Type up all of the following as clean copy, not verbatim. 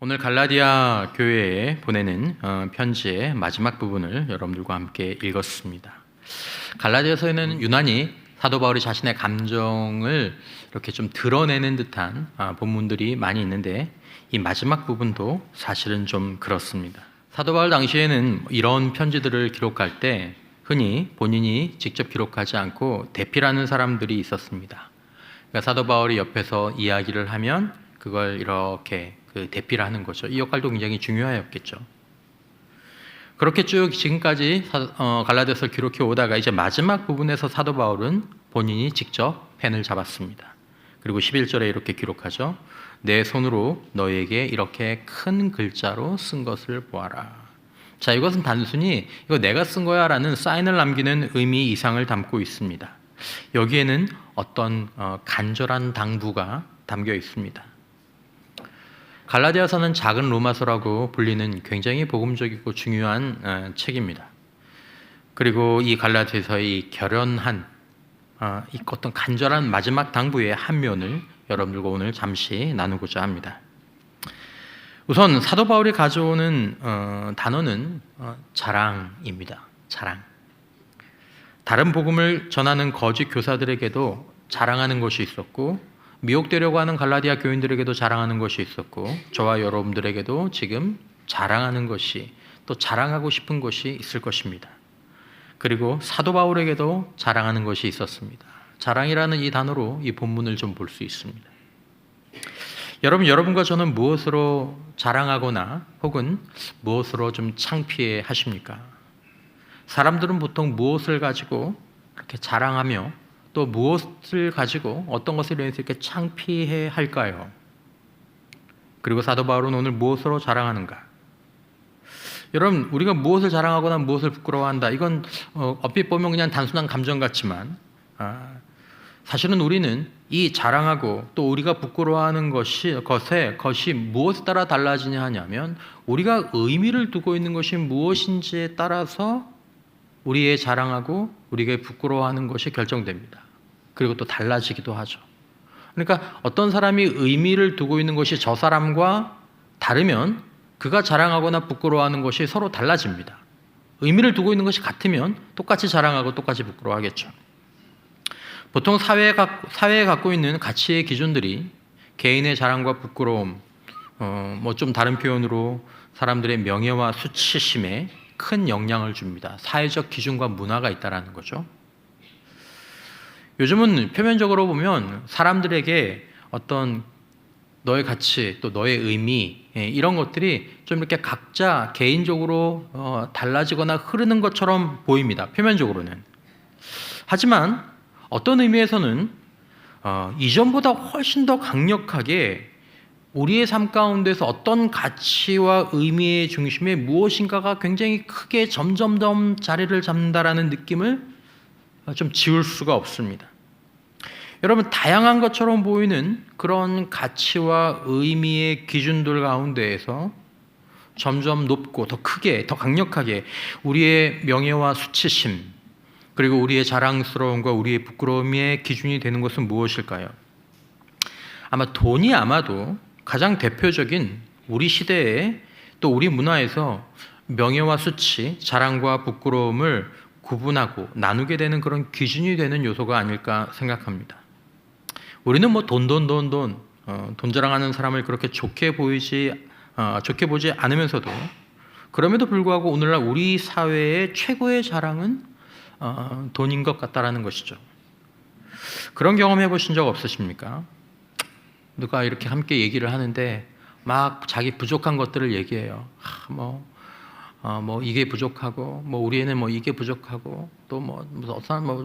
오늘 갈라디아 교회에 보내는 편지의 마지막 부분을 여러분들과 함께 읽었습니다. 갈라디아서에는 유난히 사도 바울이 자신의 감정을 이렇게 좀 드러내는 듯한 본문들이 많이 있는데 이 마지막 부분도 사실은 좀 그렇습니다. 사도 바울 당시에는 이런 편지들을 기록할 때 흔히 본인이 직접 기록하지 않고 대피라는 사람들이 있었습니다. 그러니까 사도 바울이 옆에서 이야기를 하면 그걸 이렇게 대피를 하는 거죠. 이 역할도 굉장히 중요하였겠죠. 그렇게 쭉 지금까지 갈라디아서를 기록해 오다가 이제 마지막 부분에서 사도 바울은 본인이 직접 펜을 잡았습니다. 그리고 11절에 이렇게 기록하죠. 내 손으로 너에게 이렇게 큰 글자로 쓴 것을 보아라. 자, 이것은 단순히 이거 내가 쓴 거야 라는 사인을 남기는 의미 이상을 담고 있습니다. 여기에는 어떤 간절한 당부가 담겨 있습니다. 갈라디아서는 작은 로마서라고 불리는 굉장히 복음적이고 중요한 책입니다. 그리고 이 갈라디아서의 결연한 어떤 간절한 마지막 당부의 한 면을 여러분들과 오늘 잠시 나누고자 합니다. 우선 사도 바울이 가져오는 단어는 자랑입니다. 자랑. 다른 복음을 전하는 거짓 교사들에게도 자랑하는 것이 있었고 미혹되려고 하는 갈라디아 교인들에게도 자랑하는 것이 있었고 저와 여러분들에게도 지금 자랑하는 것이 또 자랑하고 싶은 것이 있을 것입니다. 그리고 사도 바울에게도 자랑하는 것이 있었습니다. 자랑이라는 이 단어로 이 본문을 좀 볼 수 있습니다. 여러분과 저는 무엇으로 자랑하거나 혹은 무엇으로 좀 창피해 하십니까? 사람들은 보통 무엇을 가지고 그렇게 자랑하며 또 무엇을 가지고 어떤 것을 위해서 이렇게 창피해 할까요? 그리고 사도 바울은 오늘 무엇으로 자랑하는가? 여러분, 우리가 무엇을 자랑하거나 무엇을 부끄러워한다. 이건 얼핏 보면 그냥 단순한 감정 같지만 사실은 우리는 이 자랑하고 또 우리가 부끄러워하는 것이 무엇에 따라 달라지냐 하냐면 우리가 의미를 두고 있는 것이 무엇인지에 따라서 우리의 자랑하고 우리가 부끄러워하는 것이 결정됩니다. 그리고 또 달라지기도 하죠. 그러니까 어떤 사람이 의미를 두고 있는 것이 저 사람과 다르면 그가 자랑하거나 부끄러워하는 것이 서로 달라집니다. 의미를 두고 있는 것이 같으면 똑같이 자랑하고 똑같이 부끄러워하겠죠. 보통 사회에 갖고 있는 가치의 기준들이 개인의 자랑과 부끄러움, 좀 다른 표현으로 사람들의 명예와 수치심에 큰 영향을 줍니다. 사회적 기준과 문화가 있다는 거죠. 요즘은 표면적으로 보면 사람들에게 어떤 너의 가치 또 너의 의미 이런 것들이 좀 이렇게 각자 개인적으로 달라지거나 흐르는 것처럼 보입니다. 표면적으로는. 하지만 어떤 의미에서는 이전보다 훨씬 더 강력하게 우리의 삶 가운데서 어떤 가치와 의미의 중심에 무엇인가가 굉장히 크게 점점 자리를 잡는다라는 느낌을 좀 지울 수가 없습니다. 여러분, 다양한 것처럼 보이는 그런 가치와 의미의 기준들 가운데에서 점점 높고 더 크게, 더 강력하게 우리의 명예와 수치심 그리고 우리의 자랑스러움과 우리의 부끄러움의 기준이 되는 것은 무엇일까요? 아마 돈이 아마도 가장 대표적인 우리 시대에 또 우리 문화에서 명예와 수치, 자랑과 부끄러움을 구분하고 나누게 되는 그런 기준이 되는 요소가 아닐까 생각합니다. 우리는 돈 자랑하는 사람을 그렇게 좋게 보지 않으면서도 그럼에도 불구하고 오늘날 우리 사회의 최고의 자랑은 돈인 것 같다라는 것이죠. 그런 경험 해보신 적 없으십니까? 누가 이렇게 함께 얘기를 하는데 막 자기 부족한 것들을 얘기해요. 이게 부족하고 우리 애는 이게 부족하고 또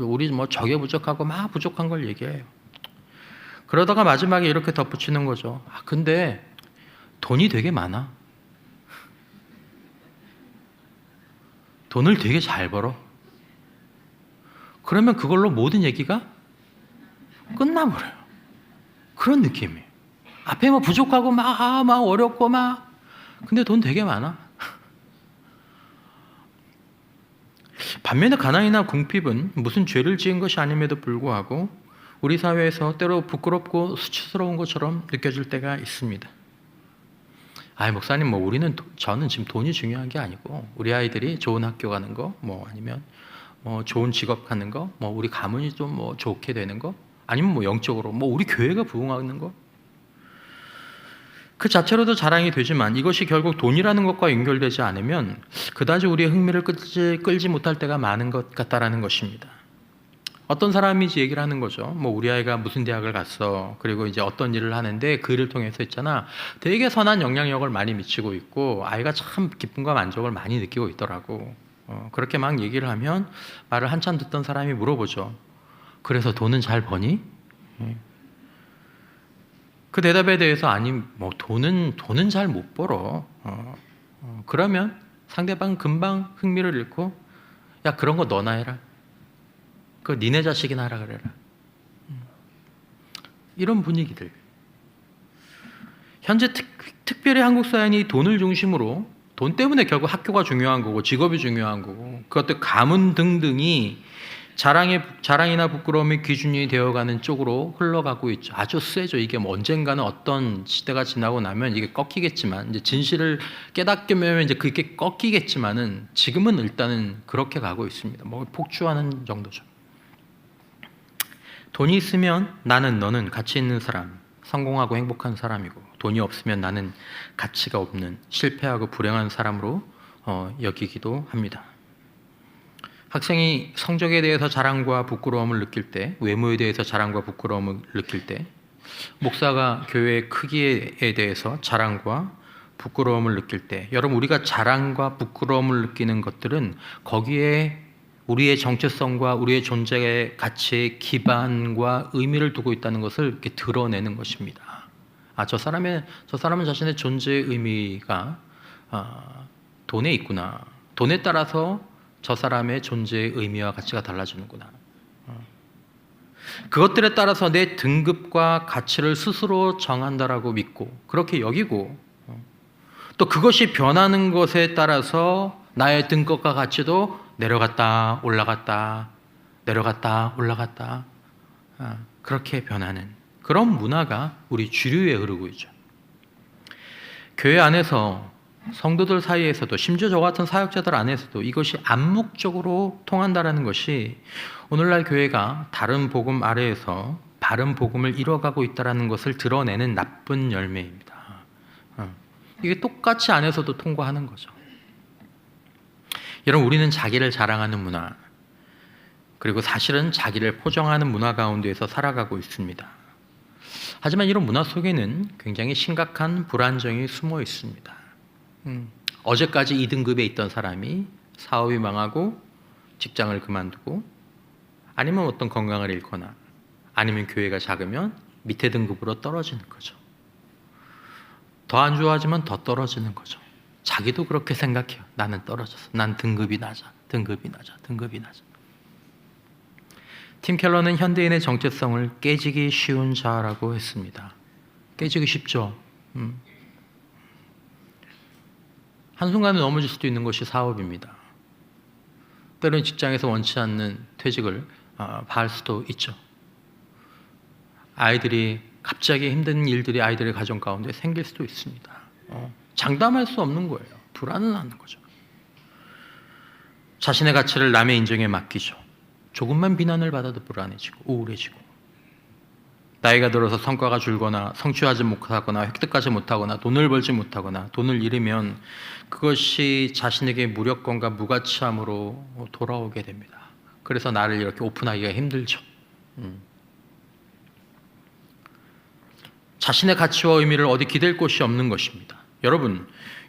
우리 저게 부족하고 막 부족한 걸 얘기해요. 그러다가 마지막에 이렇게 덧붙이는 거죠. 근데 돈이 되게 많아. 돈을 되게 잘 벌어. 그러면 그걸로 모든 얘기가 끝나버려요. 그런 느낌이에요. 앞에 부족하고 막 어렵고 근데 돈 되게 많아. 반면에 가난이나 궁핍은 무슨 죄를 지은 것이 아님에도 불구하고 우리 사회에서 때로 부끄럽고 수치스러운 것처럼 느껴질 때가 있습니다. 아이 목사님 뭐 우리는 저는 지금 돈이 중요한 게 아니고 우리 아이들이 좋은 학교 가는 거 뭐 아니면 뭐 좋은 직업 가는 거 뭐 우리 가문이 좀 뭐 좋게 되는 거 아니면 뭐 영적으로 뭐 우리 교회가 부흥하는 거 그 자체로도 자랑이 되지만 이것이 결국 돈이라는 것과 연결되지 않으면 그다지 우리의 흥미를 끌지 못할 때가 많은 것 같다라는 것입니다. 어떤 사람이 이제 얘기를 하는 거죠. 뭐 우리 아이가 무슨 대학을 갔어. 그리고 이제 어떤 일을 하는데 그 일을 통해서 있잖아. 되게 선한 영향력을 많이 미치고 있고 아이가 참 기쁨과 만족을 많이 느끼고 있더라고. 그렇게 막 얘기를 하면 말을 한참 듣던 사람이 물어보죠. 그래서 돈은 잘 버니? 그 대답에 대해서 아니 뭐 돈은 잘 못 벌어. 그러면 상대방 금방 흥미를 잃고 야 그런 거 너나 해라. 그 니네 자식이나 하라 그래라. 이런 분위기들. 현재 특별히 한국 사회는 돈을 중심으로 돈 때문에 결국 학교가 중요한 거고 직업이 중요한 거고 그것도 가문 등등이 자랑이나 부끄러움의 기준이 되어가는 쪽으로 흘러가고 있죠. 아주 세죠. 이게 뭐 언젠가는 어떤 시대가 지나고 나면 이게 꺾이겠지만 이제 진실을 깨닫게 되면 이제 그게 꺾이겠지만은 지금은 일단은 그렇게 가고 있습니다. 뭐 폭주하는 정도죠. 돈이 있으면 나는 너는 가치 있는 사람, 성공하고 행복한 사람이고 돈이 없으면 나는 가치가 없는 실패하고 불행한 사람으로 여기기도 합니다. 학생이 성적에 대해서 자랑과 부끄러움을 느낄 때, 외모에 대해서 자랑과 부끄러움을 느낄 때, 목사가 교회의 크기에 대해서 자랑과 부끄러움을 느낄 때, 여러분 우리가 자랑과 부끄러움을 느끼는 것들은 거기에 우리의 정체성과 우리의 존재의 가치의 기반과 의미를 두고 있다는 것을 이렇게 드러내는 것입니다. 저 사람은 자신의 존재의 의미가 돈에 있구나. 돈에 따라서 저 사람의 존재의 의미와 가치가 달라지는구나. 그것들에 따라서 내 등급과 가치를 스스로 정한다라고 믿고 그렇게 여기고 또 그것이 변하는 것에 따라서 나의 등급과 가치도 내려갔다 올라갔다 내려갔다 올라갔다 그렇게 변하는 그런 문화가 우리 주류에 흐르고 있죠. 교회 안에서 성도들 사이에서도 심지어 저 같은 사역자들 안에서도 이것이 암묵적으로 통한다라는 것이 오늘날 교회가 다른 복음 아래에서 바른 복음을 이뤄가고 있다는 것을 드러내는 나쁜 열매입니다. 이게 똑같이 안에서도 통과하는 거죠. 여러분 우리는 자기를 자랑하는 문화 그리고 사실은 자기를 포장하는 문화 가운데에서 살아가고 있습니다. 하지만 이런 문화 속에는 굉장히 심각한 불안정이 숨어 있습니다. 어제까지 2등급에 있던 사람이 사업이 망하고 직장을 그만두고 아니면 어떤 건강을 잃거나 아니면 교회가 작으면 밑에 등급으로 떨어지는 거죠. 더 안 좋아지면 더 떨어지는 거죠. 자기도 그렇게 생각해요. 나는 떨어졌어. 난 등급이 낮아. 등급이 낮아. 등급이 낮아. 팀 켈러는 현대인의 정체성을 깨지기 쉬운 자라고 했습니다. 깨지기 쉽죠. 한순간에 넘어질 수도 있는 것이 사업입니다. 때로는 직장에서 원치 않는 퇴직을 바할 수도 있죠. 아이들이 갑자기 힘든 일들이 아이들의 가정 가운데 생길 수도 있습니다. 장담할 수 없는 거예요. 불안은 하는 거죠. 자신의 가치를 남의 인정에 맡기죠. 조금만 비난을 받아도 불안해지고 우울해지고 나이가 들어서 성과가 줄거나 성취하지 못하거나 획득하지 못하거나 돈을 벌지 못하거나 돈을 잃으면 그것이 자신에게 무력감과 무가치함으로 돌아오게 됩니다. 그래서 나를 이렇게 오픈하기가 힘들죠. 자신의 가치와 의미를 어디 기댈 곳이 없는 것입니다.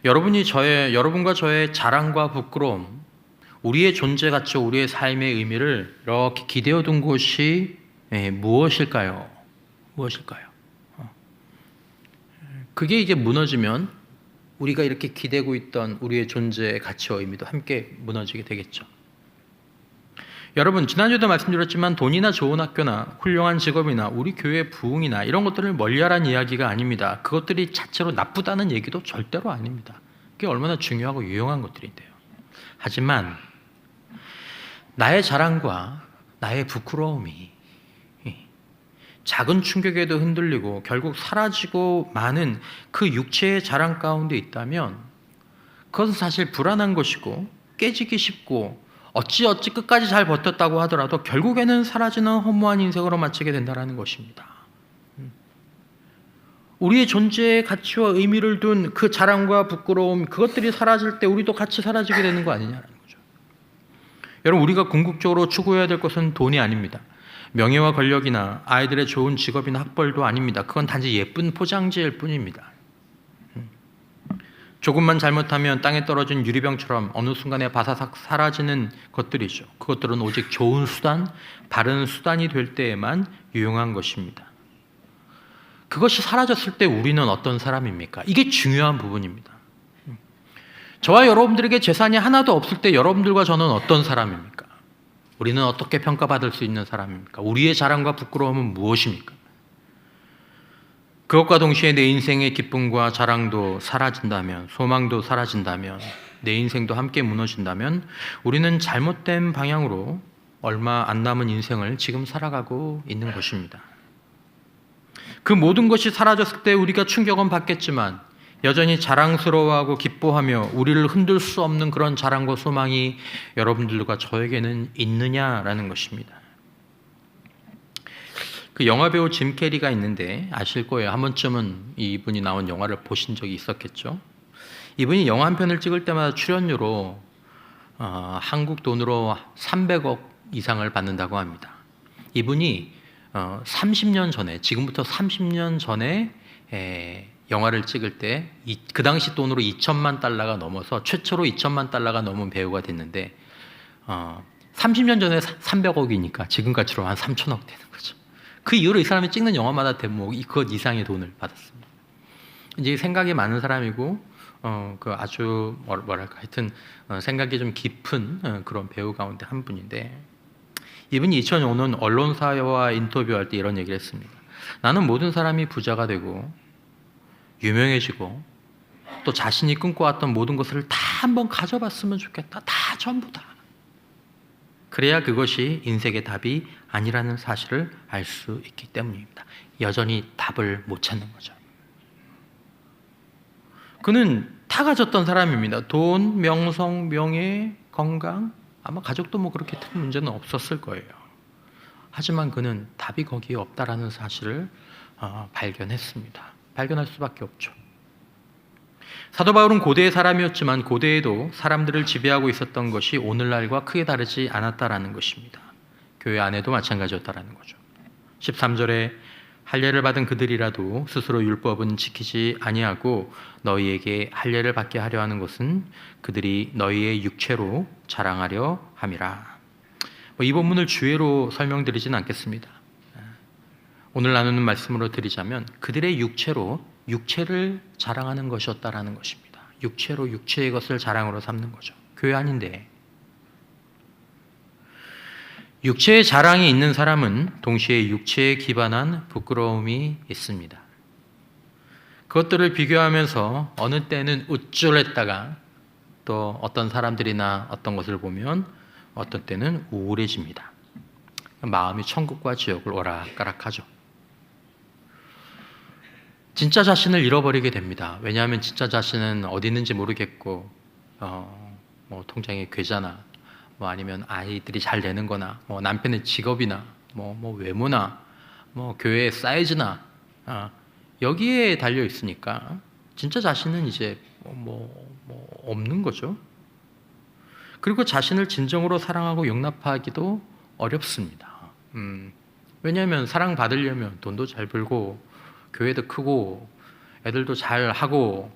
여러분과 저의 자랑과 부끄러움, 우리의 존재 가치, 우리의 삶의 의미를 이렇게 기대어 둔 곳이 무엇일까요? 무엇일까요? 그게 이제 무너지면 우리가 이렇게 기대고 있던 우리의 존재의 가치와 의미도 함께 무너지게 되겠죠. 여러분 지난주에도 말씀드렸지만 돈이나 좋은 학교나 훌륭한 직업이나 우리 교회 부흥이나 이런 것들을 멀리하라는 이야기가 아닙니다. 그것들이 자체로 나쁘다는 얘기도 절대로 아닙니다. 그게 얼마나 중요하고 유용한 것들인데요. 하지만 나의 자랑과 나의 부끄러움이 작은 충격에도 흔들리고 결국 사라지고 마는 그 육체의 자랑 가운데 있다면 그것은 사실 불안한 것이고 깨지기 쉽고 어찌 끝까지 잘 버텼다고 하더라도 결국에는 사라지는 허무한 인생으로 마치게 된다는 것입니다. 우리의 존재의 가치와 의미를 둔 그 자랑과 부끄러움, 그것들이 사라질 때 우리도 같이 사라지게 되는 거 아니냐는 거죠. 여러분, 우리가 궁극적으로 추구해야 될 것은 돈이 아닙니다. 명예와 권력이나 아이들의 좋은 직업이나 학벌도 아닙니다. 그건 단지 예쁜 포장지일 뿐입니다. 조금만 잘못하면 땅에 떨어진 유리병처럼 어느 순간에 바사삭 사라지는 것들이죠. 그것들은 오직 좋은 수단, 바른 수단이 될 때에만 유용한 것입니다. 그것이 사라졌을 때 우리는 어떤 사람입니까? 이게 중요한 부분입니다. 저와 여러분들에게 재산이 하나도 없을 때 여러분들과 저는 어떤 사람입니까? 우리는 어떻게 평가받을 수 있는 사람입니까? 우리의 자랑과 부끄러움은 무엇입니까? 그것과 동시에 내 인생의 기쁨과 자랑도 사라진다면, 소망도 사라진다면, 내 인생도 함께 무너진다면 우리는 잘못된 방향으로 얼마 안 남은 인생을 지금 살아가고 있는 것입니다. 그 모든 것이 사라졌을 때 우리가 충격은 받겠지만 여전히 자랑스러워하고 기뻐하며 우리를 흔들 수 없는 그런 자랑과 소망이 여러분들과 저에게는 있느냐라는 것입니다. 그 영화배우 짐 캐리가 있는데 아실 거예요. 한 번쯤은 이분이 나온 영화를 보신 적이 있었겠죠. 이분이 영화 한 편을 찍을 때마다 출연료로 한국 돈으로 300억 이상을 받는다고 합니다. 이분이 30년 전에, 지금부터 30년 전에 영화를 찍을 때 그 당시 돈으로 2천만 달러가 넘어서 최초로 2천만 달러가 넘은 배우가 됐는데 30년 전에 300억이니까 지금 가치로 한 3천억 되는 거죠. 그 이후로 이 사람이 찍는 영화마다 대목 그것 이상의 돈을 받았습니다. 이제 생각이 많은 사람이고 그 아주 뭐랄까 하여튼 생각이 좀 깊은 그런 배우 가운데 한 분인데, 이분이 2005년 언론사와 인터뷰할 때 이런 얘기를 했습니다. 나는 모든 사람이 부자가 되고 유명해지고 또 자신이 꿈꿔왔던 모든 것을 다 한번 가져봤으면 좋겠다. 다 전부 다. 그래야 그것이 인생의 답이 아니라는 사실을 알 수 있기 때문입니다. 여전히 답을 못 찾는 거죠. 그는 다 가졌던 사람입니다. 돈, 명성, 명예, 건강, 아마 가족도 뭐 그렇게 큰 문제는 없었을 거예요. 하지만 그는 답이 거기에 없다라는 사실을 발견했습니다. 발견할 수밖에 없죠. 사도 바울은 고대의 사람이었지만 고대에도 사람들을 지배하고 있었던 것이 오늘날과 크게 다르지 않았다라는 것입니다. 교회 안에도 마찬가지였다라는 거죠. 13절에 할례를 받은 그들이라도 스스로 율법은 지키지 아니하고 너희에게 할례를 받게 하려 하는 것은 그들이 너희의 육체로 자랑하려 함이라. 이 본문을 주예로 설명드리진 않겠습니다. 오늘 나누는 말씀으로 드리자면 그들의 육체로 육체를 자랑하는 것이었다라는 것입니다. 육체로 육체의 것을 자랑으로 삼는 거죠. 교회 아닌데. 육체의 자랑이 있는 사람은 동시에 육체에 기반한 부끄러움이 있습니다. 그것들을 비교하면서 어느 때는 우쭐했다가 또 어떤 사람들이나 어떤 것을 보면 어떤 때는 우울해집니다. 마음이 천국과 지옥을 오락가락하죠. 진짜 자신을 잃어버리게 됩니다. 왜냐하면 진짜 자신은 어디 있는지 모르겠고 뭐 통장에 계좌나 뭐 아니면 아이들이 잘 되는 거나 뭐 남편의 직업이나 뭐 외모나 뭐 교회의 사이즈나 여기에 달려 있으니까 진짜 자신은 이제 뭐 없는 거죠. 그리고 자신을 진정으로 사랑하고 용납하기도 어렵습니다. 왜냐하면 사랑받으려면 돈도 잘 벌고 교회도 크고 애들도 잘 하고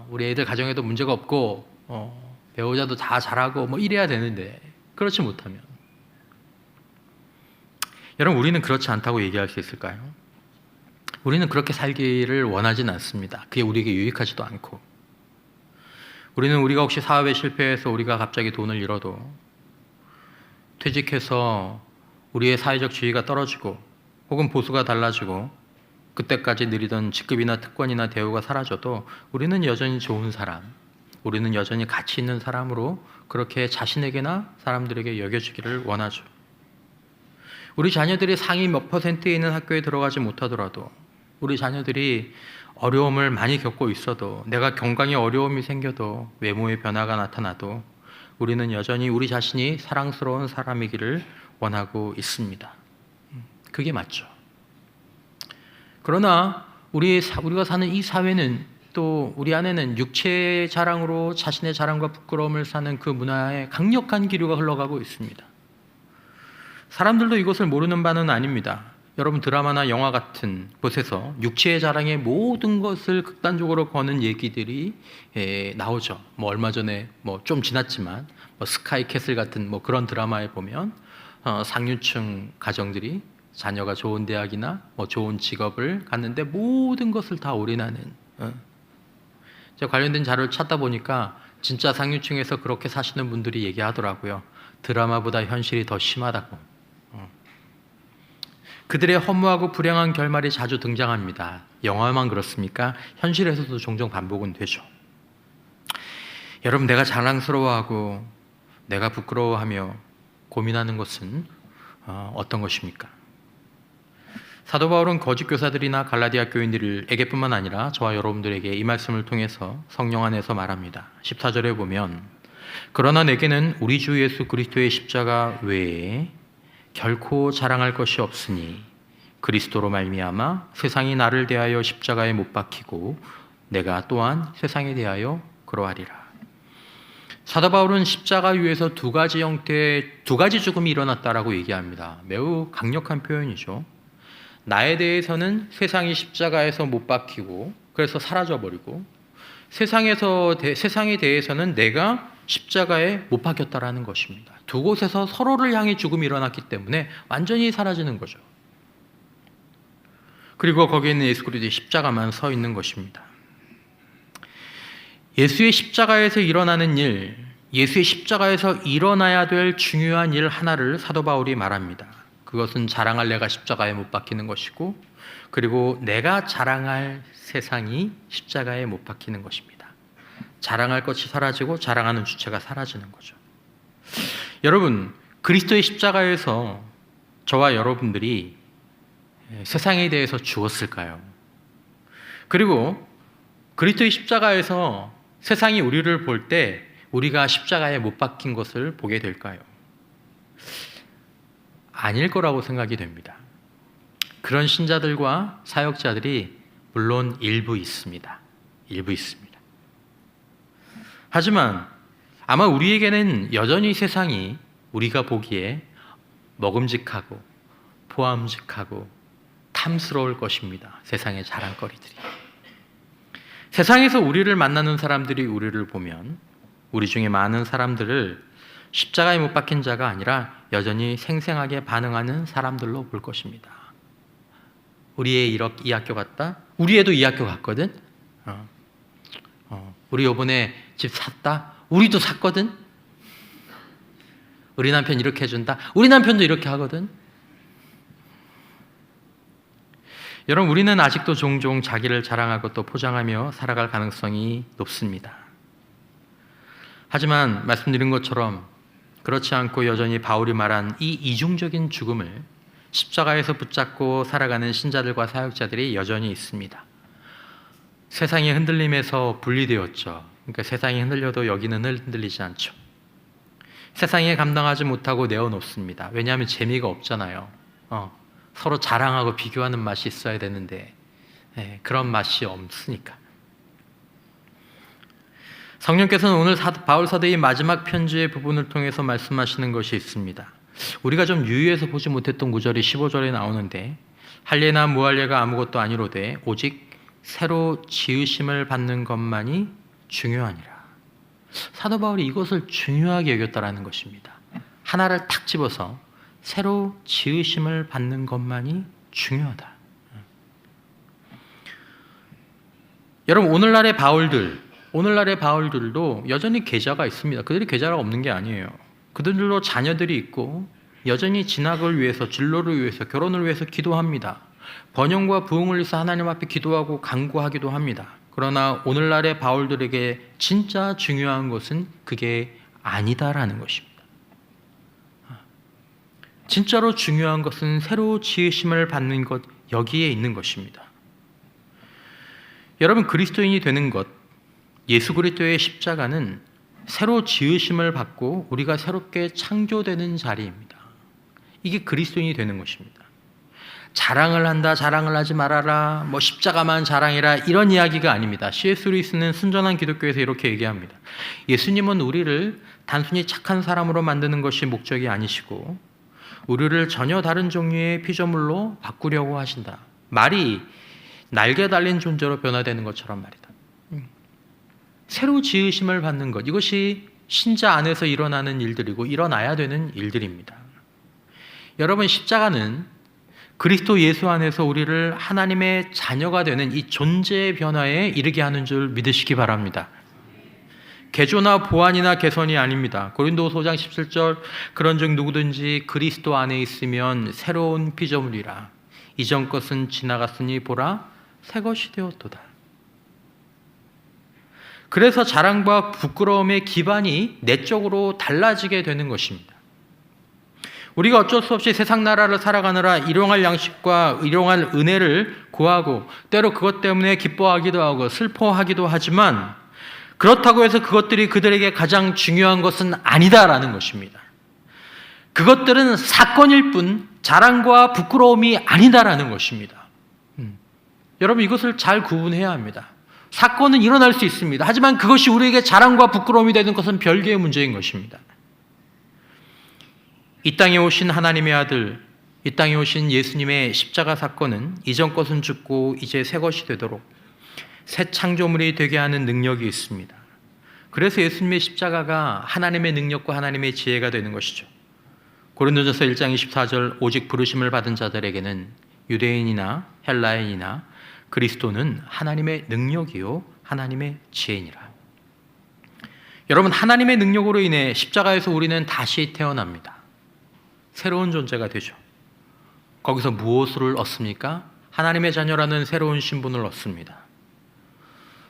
우리 애들 가정에도 문제가 없고 배우자도 다 잘하고 뭐 이래야 되는데 그렇지 못하면 여러분, 우리는 그렇지 않다고 얘기할 수 있을까요? 우리는 그렇게 살기를 원하진 않습니다. 그게 우리에게 유익하지도 않고, 우리는 우리가 혹시 사업에 실패해서 우리가 갑자기 돈을 잃어도 퇴직해서 우리의 사회적 지위가 떨어지고 혹은 보수가 달라지고 그때까지 누리던 직급이나 특권이나 대우가 사라져도 우리는 여전히 좋은 사람, 우리는 여전히 가치 있는 사람으로 그렇게 자신에게나 사람들에게 여겨지기를 원하죠. 우리 자녀들이 상위 몇 퍼센트에 있는 학교에 들어가지 못하더라도, 우리 자녀들이 어려움을 많이 겪고 있어도, 내가 건강에 어려움이 생겨도, 외모의 변화가 나타나도 우리는 여전히 우리 자신이 사랑스러운 사람이기를 원하고 있습니다. 그게 맞죠. 그러나 우리가 사는 이 사회는, 또 우리 안에는 육체의 자랑으로 자신의 자랑과 부끄러움을 사는 그 문화에 강력한 기류가 흘러가고 있습니다. 사람들도 이것을 모르는 바는 아닙니다. 여러분, 드라마나 영화 같은 곳에서 육체의 자랑의 모든 것을 극단적으로 거는 얘기들이 나오죠. 얼마 전에 좀 지났지만 스카이캐슬 같은 그런 드라마에 보면 상류층 가정들이 자녀가 좋은 대학이나 좋은 직업을 갖는데 모든 것을 다 올인하는, 제가 관련된 자료를 찾다 보니까 진짜 상류층에서 그렇게 사시는 분들이 얘기하더라고요. 드라마보다 현실이 더 심하다고. 그들의 허무하고 불행한 결말이 자주 등장합니다. 영화만 그렇습니까? 현실에서도 종종 반복은 되죠. 여러분, 내가 자랑스러워하고 내가 부끄러워하며 고민하는 것은 어떤 것입니까? 사도 바울은 거짓 교사들이나 갈라디아 교인들에게뿐만 아니라 저와 여러분들에게 이 말씀을 통해서 성령 안에서 말합니다. 14절에 보면, 그러나 내게는 우리 주 예수 그리스도의 십자가 외에 결코 자랑할 것이 없으니 그리스도로 말미암아 세상이 나를 대하여 십자가에 못 박히고 내가 또한 세상에 대하여 그러하리라. 사도 바울은 십자가 위에서 두 가지 형태의 두 가지 죽음이 일어났다라고 얘기합니다. 매우 강력한 표현이죠. 나에 대해서는 세상이 십자가에서 못 박히고 그래서 사라져버리고, 세상에 대해서는 내가 십자가에 못 박혔다라는 것입니다. 두 곳에서 서로를 향해 죽음이 일어났기 때문에 완전히 사라지는 거죠. 그리고 거기에 있는 예수 그리스도의 십자가만 서 있는 것입니다. 예수의 십자가에서 일어나는 일, 예수의 십자가에서 일어나야 될 중요한 일 하나를 사도 바울이 말합니다. 그것은 자랑할 내가 십자가에 못 박히는 것이고, 그리고 내가 자랑할 세상이 십자가에 못 박히는 것입니다. 자랑할 것이 사라지고 자랑하는 주체가 사라지는 거죠. 여러분, 그리스도의 십자가에서 저와 여러분들이 세상에 대해서 죽었을까요? 그리고 그리스도의 십자가에서 세상이 우리를 볼 때 우리가 십자가에 못 박힌 것을 보게 될까요? 아닐 거라고 생각이 됩니다. 그런 신자들과 사역자들이 물론 일부 있습니다. 일부 있습니다. 하지만 아마 우리에게는 여전히 세상이 우리가 보기에 먹음직하고 보암직하고 탐스러울 것입니다. 세상의 자랑거리들이. 세상에서 우리를 만나는 사람들이 우리를 보면 우리 중에 많은 사람들을 십자가에 못 박힌 자가 아니라 여전히 생생하게 반응하는 사람들로 볼 것입니다. 우리 애 이 학교 갔다? 우리 애도 이 학교 갔거든? 우리 이번에 집 샀다? 우리도 샀거든? 우리 남편 이렇게 해준다? 우리 남편도 이렇게 하거든? 여러분, 우리는 아직도 종종 자기를 자랑하고 또 포장하며 살아갈 가능성이 높습니다. 하지만 말씀드린 것처럼 그렇지 않고 여전히 바울이 말한 이 이중적인 죽음을 십자가에서 붙잡고 살아가는 신자들과 사역자들이 여전히 있습니다. 세상의 흔들림에서 분리되었죠. 그러니까 세상이 흔들려도 여기는 흔들리지 않죠. 세상에 감당하지 못하고 내어놓습니다. 왜냐하면 재미가 없잖아요. 서로 자랑하고 비교하는 맛이 있어야 되는데 그런 맛이 없으니까. 성령께서는 오늘 바울 사도의 마지막 편지의 부분을 통해서 말씀하시는 것이 있습니다. 우리가 좀 유의해서 보지 못했던 구절이 15절에 나오는데, 할례나 무할례가 아무것도 아니로되 오직 새로 지으심을 받는 것만이 중요하니라. 사도 바울이 이것을 중요하게 여겼다라는 것입니다. 하나를 탁 집어서 새로 지으심을 받는 것만이 중요하다. 여러분, 오늘날의 바울들도 여전히 계자가 있습니다. 그들이 계자가 없는 게 아니에요. 그들도 자녀들이 있고 여전히 진학을 위해서, 진로를 위해서, 결혼을 위해서 기도합니다. 번영과 부흥을 위해서 하나님 앞에 기도하고 간구하기도 합니다. 그러나 오늘날의 바울들에게 진짜 중요한 것은 그게 아니다라는 것입니다. 진짜로 중요한 것은 새로 지으심을 받는 것, 여기에 있는 것입니다. 여러분, 그리스도인이 되는 것, 예수 그리스도의 십자가는 새로 지으심을 받고 우리가 새롭게 창조되는 자리입니다. 이게 그리스도인이 되는 것입니다. 자랑을 한다, 자랑을 하지 말아라, 뭐 십자가만 자랑해라, 이런 이야기가 아닙니다. C.S. 루이스는 순전한 기독교에서 이렇게 얘기합니다. 예수님은 우리를 단순히 착한 사람으로 만드는 것이 목적이 아니시고 우리를 전혀 다른 종류의 피조물로 바꾸려고 하신다. 말이 날개 달린 존재로 변화되는 것처럼 말이다. 새로 지으심을 받는 것, 이것이 신자 안에서 일어나는 일들이고 일어나야 되는 일들입니다. 여러분, 십자가는 그리스도 예수 안에서 우리를 하나님의 자녀가 되는 이 존재의 변화에 이르게 하는 줄 믿으시기 바랍니다. 개조나 보완이나 개선이 아닙니다. 고린도후서 5장 17절, 그런즉 누구든지 그리스도 안에 있으면 새로운 피조물이라. 이전 것은 지나갔으니 보라 새 것이 되었도다. 그래서 자랑과 부끄러움의 기반이 내적으로 달라지게 되는 것입니다. 우리가 어쩔 수 없이 세상 나라를 살아가느라 일용할 양식과 일용할 은혜를 구하고 때로 그것 때문에 기뻐하기도 하고 슬퍼하기도 하지만 그렇다고 해서 그것들이 그들에게 가장 중요한 것은 아니다라는 것입니다. 그것들은 사건일 뿐 자랑과 부끄러움이 아니다라는 것입니다. 여러분, 이것을 잘 구분해야 합니다. 사건은 일어날 수 있습니다. 하지만 그것이 우리에게 자랑과 부끄러움이 되는 것은 별개의 문제인 것입니다. 이 땅에 오신 하나님의 아들, 이 땅에 오신 예수님의 십자가 사건은 이전 것은 죽고 이제 새 것이 되도록 새 창조물이 되게 하는 능력이 있습니다. 그래서 예수님의 십자가가 하나님의 능력과 하나님의 지혜가 되는 것이죠. 고린도전서 1장 24절, 오직 부르심을 받은 자들에게는 유대인이나 헬라인이나 그리스도는 하나님의 능력이요 하나님의 지혜니라. 여러분, 하나님의 능력으로 인해 십자가에서 우리는 다시 태어납니다. 새로운 존재가 되죠. 거기서 무엇을 얻습니까? 하나님의 자녀라는 새로운 신분을 얻습니다.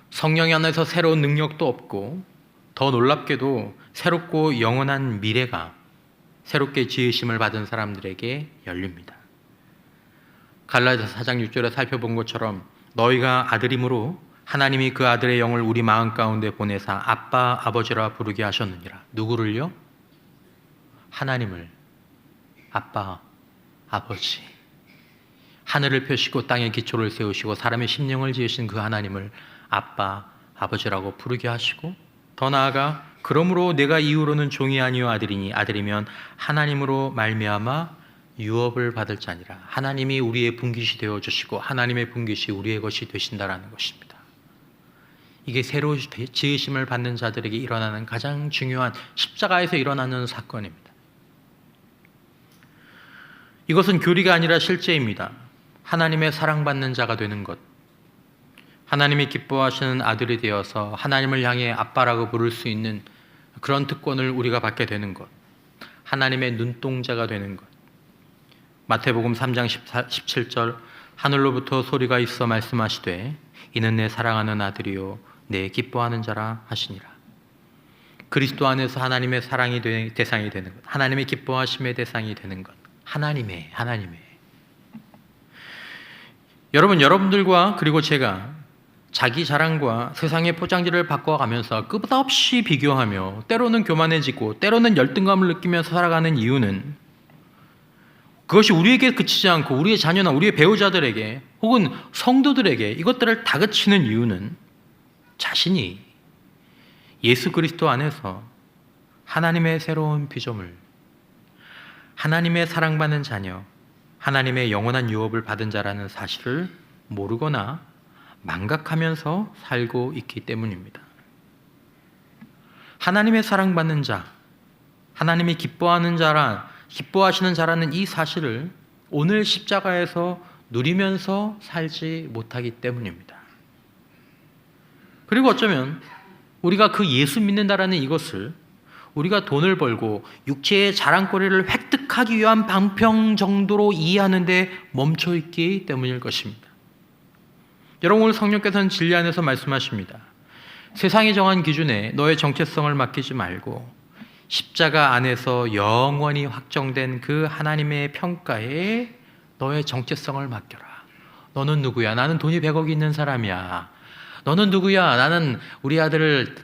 성령 안에서 새로운 능력도 얻고 더 놀랍게도 새롭고 영원한 미래가 새롭게 지으심을 받은 사람들에게 열립니다. 갈라디아서 4장 6절에 살펴본 것처럼 너희가 아들임으로 하나님이 그 아들의 영을 우리 마음 가운데 보내사 아빠 아버지라 부르게 하셨느니라. 누구를요? 하나님을. 아빠 아버지. 하늘을 펴시고 땅에 기초를 세우시고 사람의 심령을 지으신 그 하나님을 아빠 아버지라고 부르게 하시고, 더 나아가 그러므로 내가 이후로는 종이 아니요 아들이니 아들이면 하나님으로 말미암아 유업을 받을 자니라. 하나님이 우리의 분깃이 되어주시고 하나님의 분깃이 우리의 것이 되신다라는 것입니다. 이게 새로 지으심을 받는 자들에게 일어나는 가장 중요한 십자가에서 일어나는 사건입니다. 이것은 교리가 아니라 실제입니다. 하나님의 사랑받는 자가 되는 것, 하나님이 기뻐하시는 아들이 되어서 하나님을 향해 아빠라고 부를 수 있는 그런 특권을 우리가 받게 되는 것, 하나님의 눈동자가 되는 것. 마태복음 3장 17절, 하늘로부터 소리가 있어 말씀하시되 이는 내 사랑하는 아들이요 내 기뻐하는 자라 하시니라. 그리스도 안에서 하나님의 사랑이 대상이 되는 것, 하나님의 기뻐하심의 대상이 되는 것, 하나님의 여러분, 여러분들과 그리고 제가 자기 자랑과 세상의 포장지를 바꿔가면서 끝없이 비교하며 때로는 교만해지고 때로는 열등감을 느끼면서 살아가는 이유는 그것이 우리에게 그치지 않고 우리의 자녀나 우리의 배우자들에게 혹은 성도들에게 이것들을 다그치는 이유는 자신이 예수 그리스도 안에서 하나님의 새로운 피조물, 하나님의 사랑받는 자녀, 하나님의 영원한 유업을 받은 자라는 사실을 모르거나 망각하면서 살고 있기 때문입니다. 하나님의 사랑받는 자, 하나님이 기뻐하시는 자라는 이 사실을 오늘 십자가에서 누리면서 살지 못하기 때문입니다. 그리고 어쩌면 우리가 그 예수 믿는다라는 이것을 우리가 돈을 벌고 육체의 자랑거리를 획득하기 위한 방편 정도로 이해하는 데 멈춰 있기 때문일 것입니다. 여러분, 오늘 성령께서는 진리 안에서 말씀하십니다. 세상이 정한 기준에 너의 정체성을 맡기지 말고 십자가 안에서 영원히 확정된 그 하나님의 평가에 너의 정체성을 맡겨라. 너는 누구야? 나는 돈이 100억이 있는 사람이야. 너는 누구야? 나는 우리 아들을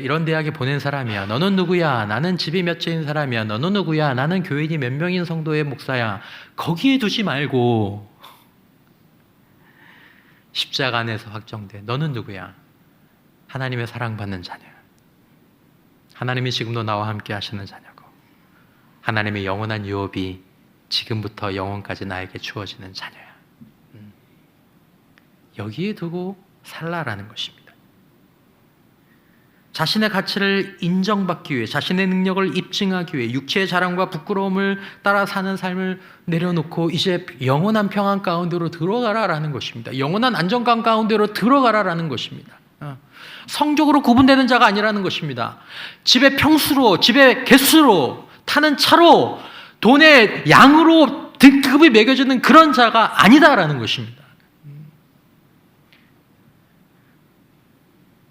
이런 대학에 보낸 사람이야. 너는 누구야? 나는 집이 몇 채인 사람이야. 너는 누구야? 나는 교인이 몇 명인 성도의 목사야. 거기에 두지 말고 십자가 안에서 확정된 너는 누구야? 하나님의 사랑받는 자녀야. 하나님이 지금도 나와 함께 하시는 자녀고, 하나님의 영원한 유업이 지금부터 영원까지 나에게 주어지는 자녀야. 여기에 두고 살라라는 것입니다. 자신의 가치를 인정받기 위해, 자신의 능력을 입증하기 위해 육체의 자랑과 부끄러움을 따라 사는 삶을 내려놓고 이제 영원한 평안 가운데로 들어가라라는 것입니다. 영원한 안정감 가운데로 들어가라라는 것입니다. 성적으로 구분되는 자가 아니라는 것입니다. 집의 평수로, 집의 개수로, 타는 차로, 돈의 양으로 등급이 매겨지는 그런 자가 아니다라는 것입니다.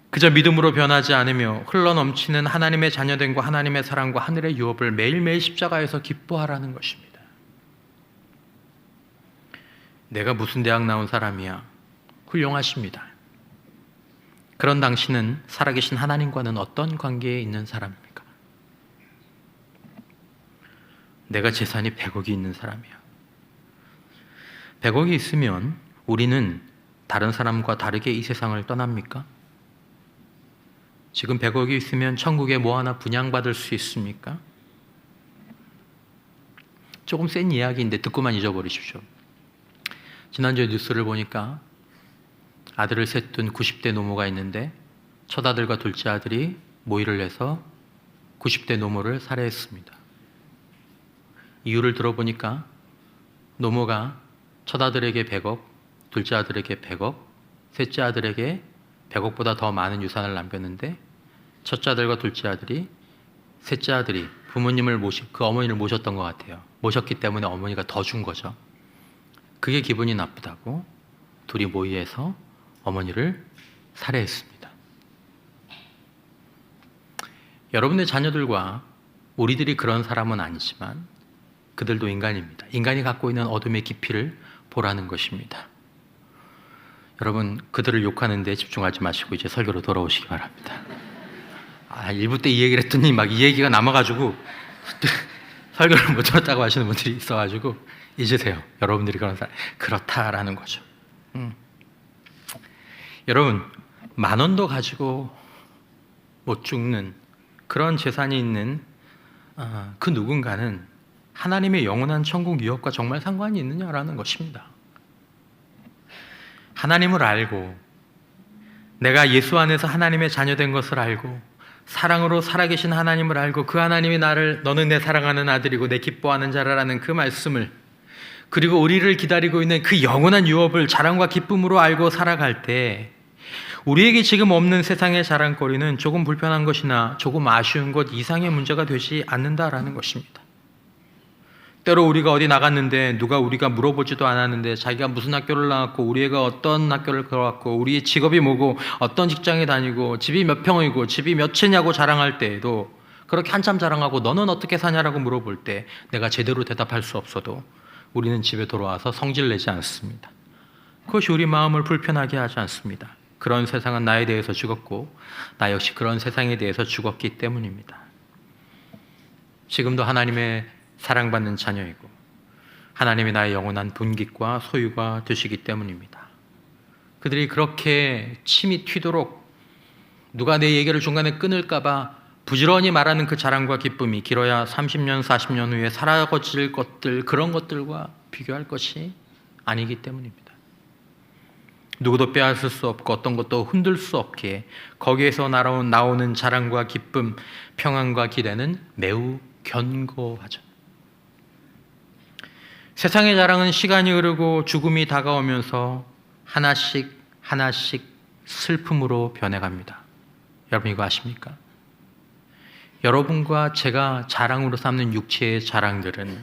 그저 믿음으로 변하지 않으며 흘러넘치는 하나님의 자녀됨과 하나님의 사랑과 하늘의 유업을 매일매일 십자가에서 기뻐하라는 것입니다. 내가 무슨 대학 나온 사람이야? 훌륭하십니다. 그런 당신은 살아계신 하나님과는 어떤 관계에 있는 사람입니까? 내가 재산이 100억이 있는 사람이야. 100억이 있으면 우리는 다른 사람과 다르게 이 세상을 떠납니까? 지금 100억이 있으면 천국에 뭐 하나 분양받을 수 있습니까? 조금 센 이야기인데 듣고만 잊어버리십시오. 지난주에 뉴스를 보니까 아들을 셋 둔 90대 노모가 있는데 첫 아들과 둘째 아들이 모의를 해서 90대 노모를 살해했습니다. 이유를 들어보니까 노모가 첫 아들에게 100억, 둘째 아들에게 100억, 셋째 아들에게 100억보다 더 많은 유산을 남겼는데 첫째 아들과 둘째 아들이, 셋째 아들이 그 어머니를 모셨던 것 같아요. 모셨기 때문에 어머니가 더 준 거죠. 그게 기분이 나쁘다고 둘이 모의해서 어머니를 살해했습니다. 여러분의 자녀들과 우리들이 그런 사람은 아니지만 그들도 인간입니다. 인간이 갖고 있는 어둠의 깊이를 보라는 것입니다. 여러분, 그들을 욕하는 데 집중하지 마시고 이제 설교로 돌아오시기 바랍니다. 1부 때 이 얘기를 했더니 막 이 얘기가 남아가지고 설교를 못 들었다고 하시는 분들이 있어가지고 잊으세요. 여러분들이 그런 사람, 그렇다라는 거죠. 여러분, 10,000원도 가지고 못 죽는 그런 재산이 있는 그 누군가는 하나님의 영원한 천국 유업과 정말 상관이 있느냐라는 것입니다. 하나님을 알고 내가 예수 안에서 하나님의 자녀된 것을 알고 사랑으로 살아계신 하나님을 알고 그 하나님이 너는 내 사랑하는 아들이고 내 기뻐하는 자라라는 그 말씀을, 그리고 우리를 기다리고 있는 그 영원한 유업을 자랑과 기쁨으로 알고 살아갈 때 우리에게 지금 없는 세상의 자랑거리는 조금 불편한 것이나 조금 아쉬운 것 이상의 문제가 되지 않는다라는 것입니다. 때로 우리가 어디 나갔는데 우리가 물어보지도 않았는데 자기가 무슨 학교를 나왔고 우리 애가 어떤 학교를 들어왔고 우리의 직업이 뭐고 어떤 직장에 다니고 집이 몇 평이고 집이 몇 채냐고 자랑할 때에도 그렇게 한참 자랑하고 너는 어떻게 사냐라고 물어볼 때 내가 제대로 대답할 수 없어도 우리는 집에 돌아와서 성질 내지 않습니다. 그것이 우리 마음을 불편하게 하지 않습니다. 그런 세상은 나에 대해서 죽었고 나 역시 그런 세상에 대해서 죽었기 때문입니다. 지금도 하나님의 사랑받는 자녀이고 하나님이 나의 영원한 분깃과 소유가 되시기 때문입니다. 그들이 그렇게 침이 튀도록 누가 내 얘기를 중간에 끊을까 봐 부지런히 말하는 그 자랑과 기쁨이 길어야 30년, 40년 후에 사라질 것들, 그런 것들과 비교할 것이 아니기 때문입니다. 누구도 빼앗을 수 없고 어떤 것도 흔들 수 없기에 거기에서 나오는 자랑과 기쁨, 평안과 기대는 매우 견고하죠. 세상의 자랑은 시간이 흐르고 죽음이 다가오면서 하나씩 슬픔으로 변해갑니다. 여러분 이거 아십니까? 여러분과 제가 자랑으로 삼는 육체의 자랑들은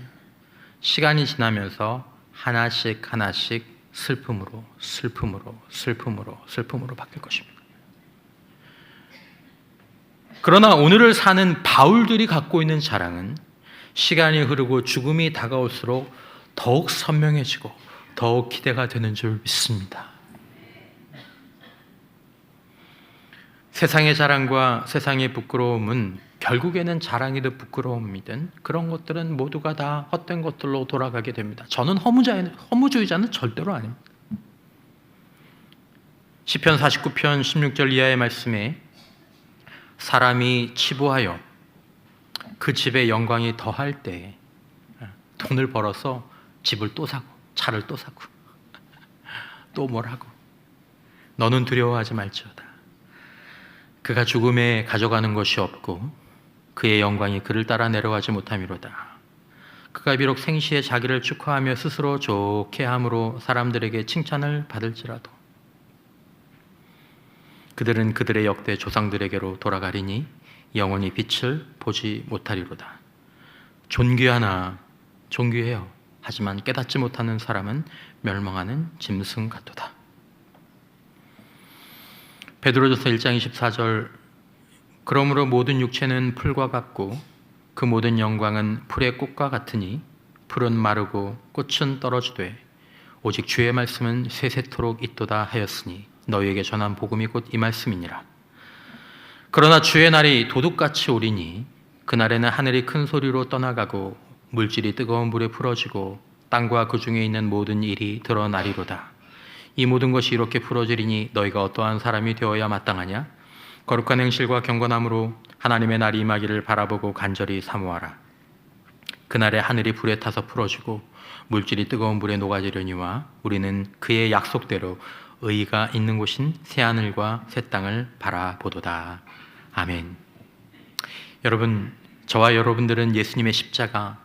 시간이 지나면서 하나씩 슬픔으로 바뀔 것입니다. 그러나 오늘을 사는 바울들이 갖고 있는 자랑은 시간이 흐르고 죽음이 다가올수록 더욱 선명해지고 더욱 기대가 되는 줄 믿습니다. 세상의 자랑과 세상의 부끄러움은 결국에는 자랑이든 부끄러움이든 그런 것들은 모두가 다 헛된 것들로 돌아가게 됩니다. 저는 허무주의자는 절대로 아닙니다. 시편 49편 16절 이하의 말씀에 사람이 치부하여 그 집의 영광이 더할 때 돈을 벌어서 집을 또 사고 차를 또 사고 또 뭘 하고 너는 두려워하지 말지어다. 그가 죽음에 가져가는 것이 없고 그의 영광이 그를 따라 내려가지 못함이로다. 그가 비록 생시에 자기를 축하하며 스스로 좋게 함으로 사람들에게 칭찬을 받을지라도 그들은 그들의 역대 조상들에게로 돌아가리니 영원히 빛을 보지 못하리로다. 존귀하나 존귀해요. 하지만 깨닫지 못하는 사람은 멸망하는 짐승 같도다. 베드로전서 1장 24절 그러므로 모든 육체는 풀과 같고 그 모든 영광은 풀의 꽃과 같으니 풀은 마르고 꽃은 떨어지되 오직 주의 말씀은 세세토록 있도다 하였으니 너희에게 전한 복음이 곧 이 말씀이니라. 그러나 주의 날이 도둑같이 오리니 그날에는 하늘이 큰 소리로 떠나가고 물질이 뜨거운 불에 풀어지고 땅과 그 중에 있는 모든 일이 드러나리로다. 이 모든 것이 이렇게 풀어지리니 너희가 어떠한 사람이 되어야 마땅하냐? 거룩한 행실과 경건함으로 하나님의 날이 임하기를 바라보고 간절히 사모하라. 그날에 하늘이 불에 타서 풀어지고 물질이 뜨거운 불에 녹아지려니와 우리는 그의 약속대로 의가 있는 곳인 새하늘과 새 땅을 바라보도다. 아멘. 여러분, 저와 여러분들은 예수님의 십자가,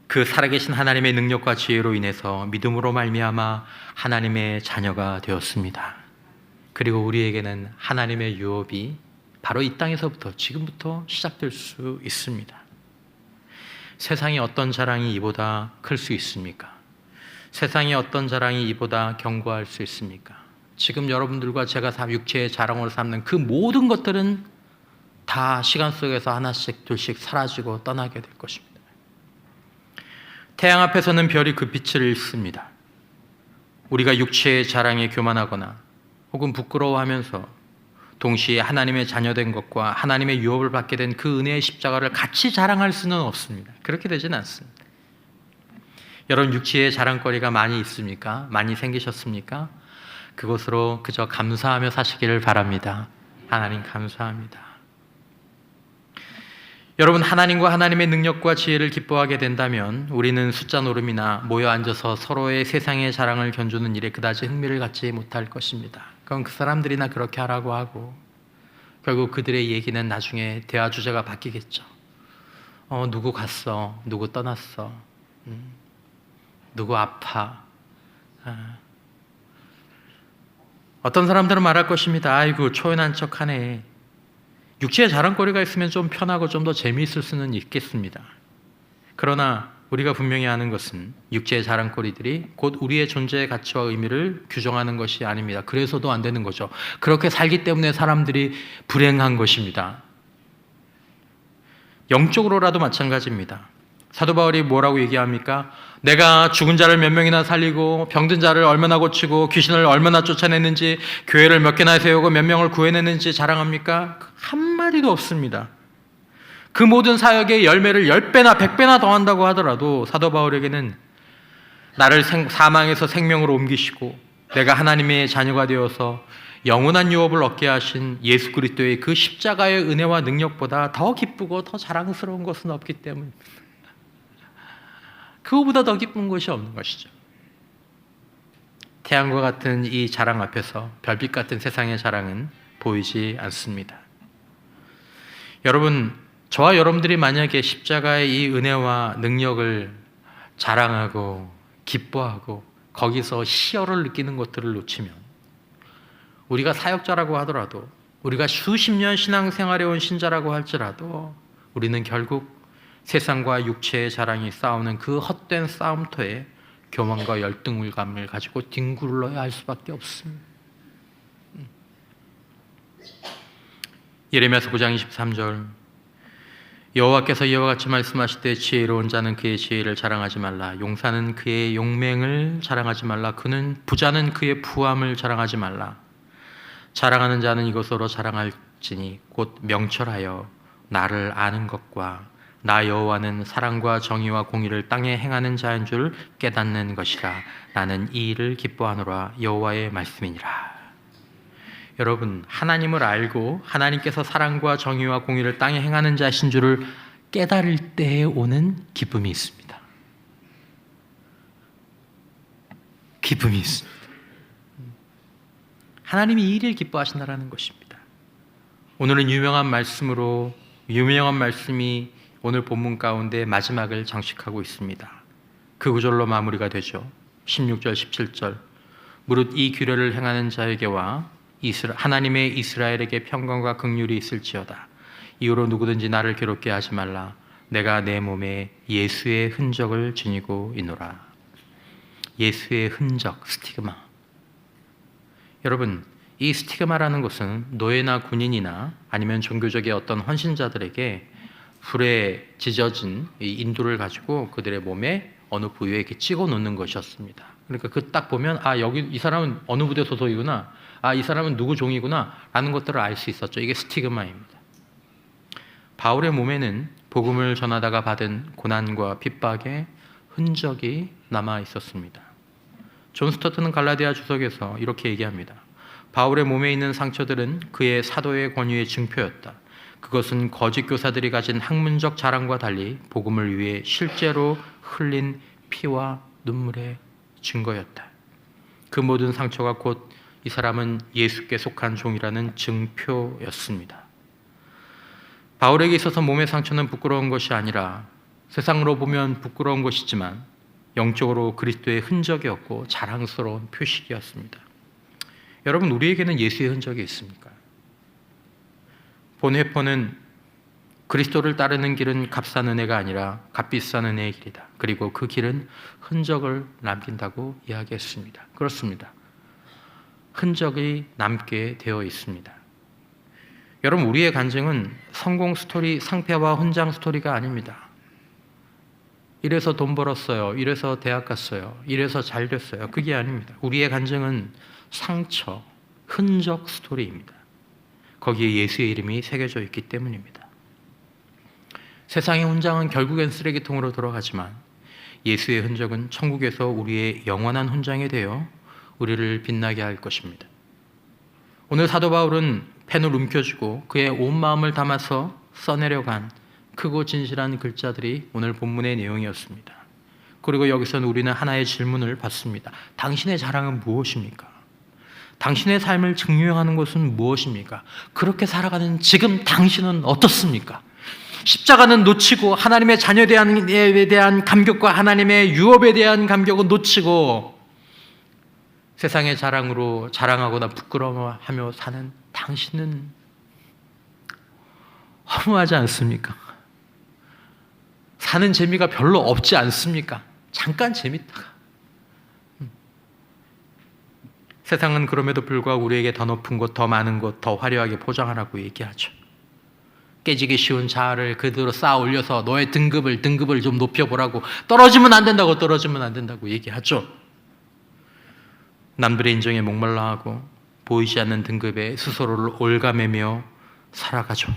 그 살아계신 하나님의 능력과 지혜로 인해서 믿음으로 말미암아 하나님의 자녀가 되었습니다. 그리고 우리에게는 하나님의 유업이 바로 이 땅에서부터 지금부터 시작될 수 있습니다. 세상에 어떤 자랑이 이보다 클 수 있습니까? 세상에 어떤 자랑이 이보다 견고할 수 있습니까? 지금 여러분들과 제가 육체의 자랑으로 삼는 그 모든 것들은 다 시간 속에서 하나씩 둘씩 사라지고 떠나게 될 것입니다. 태양 앞에서는 별이 그 빛을 잃습니다. 우리가 육체의 자랑에 교만하거나 혹은 부끄러워하면서 동시에 하나님의 자녀된 것과 하나님의 유업을 받게 된 그 은혜의 십자가를 같이 자랑할 수는 없습니다. 그렇게 되지는 않습니다. 여러분, 육체의 자랑거리가 많이 있습니까? 많이 생기셨습니까? 그것으로 그저 감사하며 사시기를 바랍니다. 하나님 감사합니다. 여러분, 하나님과 하나님의 능력과 지혜를 기뻐하게 된다면 우리는 숫자 노름이나 모여 앉아서 서로의 세상의 자랑을 견주는 일에 그다지 흥미를 갖지 못할 것입니다. 그건 그 사람들이나 그렇게 하라고 하고 결국 그들의 얘기는 나중에 대화 주제가 바뀌겠죠. 누구 갔어? 누구 떠났어? 누구 아파? 어떤 사람들은 말할 것입니다. 아이고 초연한 척하네. 육체의 자랑거리가 있으면 좀 편하고 좀 더 재미있을 수는 있겠습니다. 그러나 우리가 분명히 아는 것은 육체의 자랑거리들이 곧 우리의 존재의 가치와 의미를 규정하는 것이 아닙니다. 그래서도 안 되는 거죠. 그렇게 살기 때문에 사람들이 불행한 것입니다. 영적으로라도 마찬가지입니다. 사도 바울이 뭐라고 얘기합니까? 내가 죽은 자를 몇 명이나 살리고 병든 자를 얼마나 고치고 귀신을 얼마나 쫓아냈는지 교회를 몇 개나 세우고 몇 명을 구해냈는지 자랑합니까? 한마디도 없습니다. 그 모든 사역의 열매를 10배나 100배나 더한다고 하더라도 사도 바울에게는 나를 사망에서 생명으로 옮기시고 내가 하나님의 자녀가 되어서 영원한 유업을 얻게 하신 예수 그리스도의 그 십자가의 은혜와 능력보다 더 기쁘고 더 자랑스러운 것은 없기 때문입니다. 그거보다 더 기쁜 것이 없는 것이죠. 태양과 같은 이 자랑 앞에서 별빛 같은 세상의 자랑은 보이지 않습니다. 여러분, 저와 여러분들이 만약에 십자가의 이 은혜와 능력을 자랑하고 기뻐하고 거기서 희열을 느끼는 것들을 놓치면 우리가 사역자라고 하더라도 우리가 수십 년 신앙생활에 온 신자라고 할지라도 우리는 결국 세상과 육체의 자랑이 싸우는 그 헛된 싸움터에 교만과 열등감을 가지고 뒹굴러야 할 수밖에 없습니다. 예레미야서 9장 23절 여호와께서 이와 같이 말씀하시되 지혜로운 자는 그의 지혜를 자랑하지 말라. 용사는 그의 용맹을 자랑하지 말라. 그는 부자는 그의 부함을 자랑하지 말라. 자랑하는 자는 이것으로 자랑할지니 곧 명철하여 나를 아는 것과 나 여호와는 사랑과 정의와 공의를 땅에 행하는 자인 줄 깨닫는 것이라. 나는 이 일을 기뻐하노라. 여호와의 말씀이니라. 여러분, 하나님을 알고 하나님께서 사랑과 정의와 공의를 땅에 행하는 자신 줄을 깨달을 때에 오는 기쁨이 있습니다. 기쁨이 있습니다. 하나님이 이 일을 기뻐하신다라는 것입니다. 오늘은 유명한 말씀이 오늘 본문 가운데 마지막을 장식하고 있습니다. 그 구절로 마무리가 되죠. 16절, 17절 무릇 이 규례를 행하는 자에게와 하나님의 이스라엘에게 평강과 긍휼이 있을지어다. 이후로 누구든지 나를 괴롭게 하지 말라. 내가 내 몸에 예수의 흔적을 지니고 있노라. 예수의 흔적, 스티그마. 여러분, 이 스티그마라는 것은 노예나 군인이나 아니면 종교적인 어떤 헌신자들에게 불에 지져진 이 인두를 가지고 그들의 몸에 어느 부위에 이렇게 찍어 놓는 것이었습니다. 그러니까 그 딱 보면 여기 이 사람은 어느 부대 소속이구나, 이 사람은 누구 종이구나 라는 것들을 알 수 있었죠. 이게 스티그마입니다. 바울의 몸에는 복음을 전하다가 받은 고난과 핍박의 흔적이 남아 있었습니다. 존 스토트는 갈라디아 주석에서 이렇게 얘기합니다. 바울의 몸에 있는 상처들은 그의 사도의 권위의 증표였다. 그것은 거짓 교사들이 가진 학문적 자랑과 달리 복음을 위해 실제로 흘린 피와 눈물의 증거였다. 그 모든 상처가 곧 이 사람은 예수께 속한 종이라는 증표였습니다. 바울에게 있어서 몸의 상처는 부끄러운 것이 아니라 세상으로 보면 부끄러운 것이지만 영적으로 그리스도의 흔적이었고 자랑스러운 표식이었습니다. 여러분, 우리에게는 예수의 흔적이 있습니까? 본회포는 그리스도를 따르는 길은 값싼 은혜가 아니라 값비싼 은혜의 길이다. 그리고 그 길은 흔적을 남긴다고 이야기했습니다. 그렇습니다. 흔적이 남게 되어 있습니다. 여러분, 우리의 간증은 성공 스토리, 상패와 훈장 스토리가 아닙니다. 이래서 돈 벌었어요. 이래서 대학 갔어요. 이래서 잘 됐어요. 그게 아닙니다. 우리의 간증은 상처, 흔적 스토리입니다. 거기에 예수의 이름이 새겨져 있기 때문입니다. 세상의 훈장은 결국엔 쓰레기통으로 돌아가지만 예수의 흔적은 천국에서 우리의 영원한 훈장이 되어 우리를 빛나게 할 것입니다. 오늘 사도 바울은 펜을 움켜쥐고 그의 온 마음을 담아서 써내려간 크고 진실한 글자들이 오늘 본문의 내용이었습니다. 그리고 여기서는 우리는 하나의 질문을 받습니다. 당신의 자랑은 무엇입니까? 당신의 삶을 증명하는 것은 무엇입니까? 그렇게 살아가는 지금 당신은 어떻습니까? 십자가는 놓치고 하나님의 자녀에 대한 감격과 하나님의 유업에 대한 감격은 놓치고 세상의 자랑으로 자랑하거나 부끄러워하며 사는 당신은 허무하지 않습니까? 사는 재미가 별로 없지 않습니까? 잠깐 재밌다가. 세상은 그럼에도 불구하고 우리에게 더 높은 것, 더 많은 것, 더 화려하게 포장하라고 얘기하죠. 깨지기 쉬운 자아를 그대로 쌓아 올려서 너의 등급을 좀 높여보라고, 떨어지면 안 된다고 얘기하죠. 남들의 인정에 목말라 하고 보이지 않는 등급에 스스로를 올가매며 살아가죠.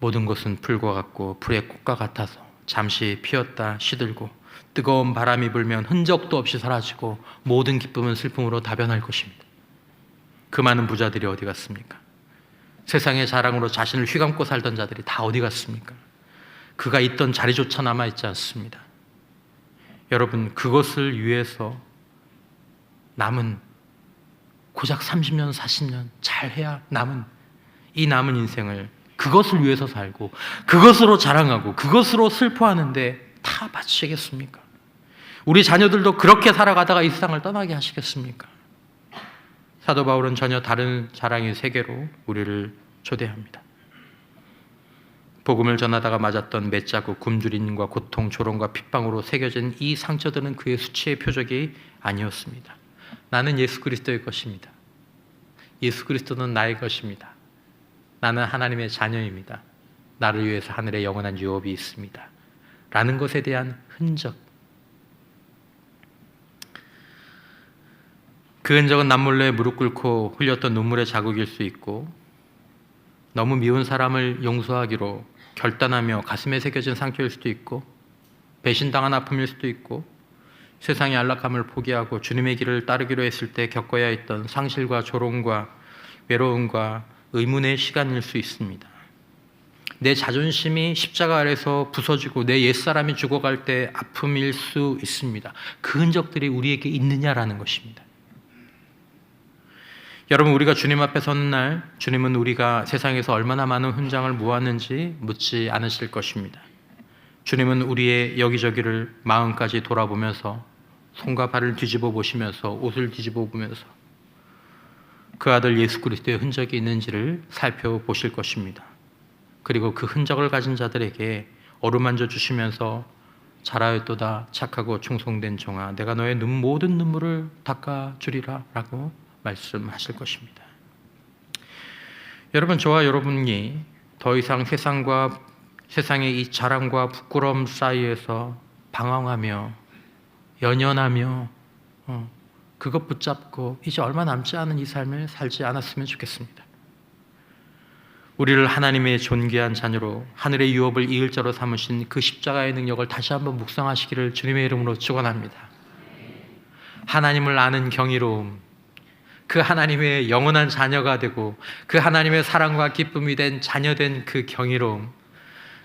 모든 것은 풀과 같고 불의 꽃과 같아서 잠시 피었다 시들고 뜨거운 바람이 불면 흔적도 없이 사라지고 모든 기쁨은 슬픔으로 다변할 것입니다. 그 많은 부자들이 어디 갔습니까? 세상의 자랑으로 자신을 휘감고 살던 자들이 다 어디 갔습니까? 그가 있던 자리조차 남아있지 않습니다. 여러분, 그것을 위해서 남은 고작 30년, 40년 잘해야 남은 인생을 그것을 위해서 살고 그것으로 자랑하고 그것으로 슬퍼하는데 다 바치시겠습니까? 우리 자녀들도 그렇게 살아가다가 이 세상을 떠나게 하시겠습니까? 사도 바울은 전혀 다른 자랑의 세계로 우리를 초대합니다. 복음을 전하다가 맞았던 맷자국, 굶주림과 고통, 조롱과 핍박으로 새겨진 이 상처들은 그의 수치의 표적이 아니었습니다. 나는 예수 그리스도의 것입니다. 예수 그리스도는 나의 것입니다. 나는 하나님의 자녀입니다. 나를 위해서 하늘에 영원한 유업이 있습니다. 라는 것에 대한 흔적. 그 흔적은 남몰래 무릎 꿇고 흘렸던 눈물의 자국일 수 있고, 너무 미운 사람을 용서하기로 결단하며 가슴에 새겨진 상처일 수도 있고, 배신당한 아픔일 수도 있고, 세상의 안락함을 포기하고 주님의 길을 따르기로 했을 때 겪어야 했던 상실과 조롱과 외로움과 의문의 시간일 수 있습니다. 내 자존심이 십자가 아래서 부서지고 내 옛사람이 죽어갈 때 아픔일 수 있습니다. 그 흔적들이 우리에게 있느냐라는 것입니다. 여러분, 우리가 주님 앞에 서는 날 주님은 우리가 세상에서 얼마나 많은 훈장을 모았는지 묻지 않으실 것입니다. 주님은 우리의 여기저기를 마음까지 돌아보면서 손과 발을 뒤집어 보시면서 옷을 뒤집어 보면서 그 아들 예수 그리스도의 흔적이 있는지를 살펴보실 것입니다. 그리고 그 흔적을 가진 자들에게 어루만져 주시면서 잘하였도다 착하고 충성된 종아, 내가 너의 모든 눈물을 닦아주리라 라고 말씀하실 것입니다. 여러분, 저와 여러분이 더 이상 세상의 이 자랑과 부끄러움 사이에서 방황하며 연연하며 그것 붙잡고 이제 얼마 남지 않은 이 삶을 살지 않았으면 좋겠습니다. 우리를 하나님의 존귀한 자녀로 하늘의 유업을 이을 자로 삼으신 그 십자가의 능력을 다시 한번 묵상하시기를 주님의 이름으로 축원합니다. 하나님을 아는 경이로움, 그 하나님의 영원한 자녀가 되고 그 하나님의 사랑과 기쁨이 된 자녀된 그 경이로움,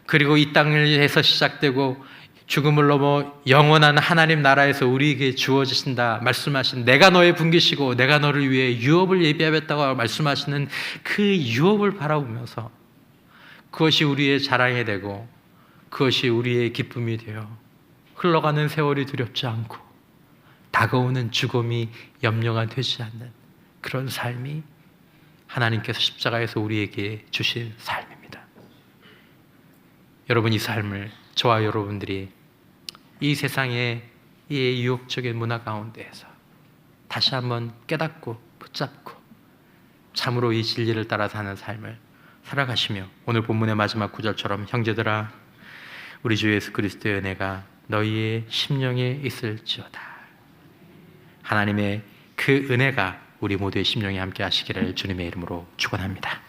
그리고 이 땅에서 시작되고 죽음을 넘어 영원한 하나님 나라에서 우리에게 주어지신다 말씀하신, 내가 너의 분기시고 내가 너를 위해 유업을 예비하였다고 말씀하시는 그 유업을 바라보면서 그것이 우리의 자랑이 되고 그것이 우리의 기쁨이 되어 흘러가는 세월이 두렵지 않고 다가오는 죽음이 염려가 되지 않는 그런 삶이 하나님께서 십자가에서 우리에게 주신 삶입니다. 여러분, 이 삶을 저와 여러분들이 이 세상의 이 유혹적인 문화 가운데에서 다시 한번 깨닫고 붙잡고 참으로 이 진리를 따라 사는 삶을 살아가시며, 오늘 본문의 마지막 구절처럼 형제들아 우리 주 예수 그리스도의 은혜가 너희의 심령에 있을지어다. 하나님의 그 은혜가 우리 모두의 심령에 함께 하시기를 주님의 이름으로 축원합니다.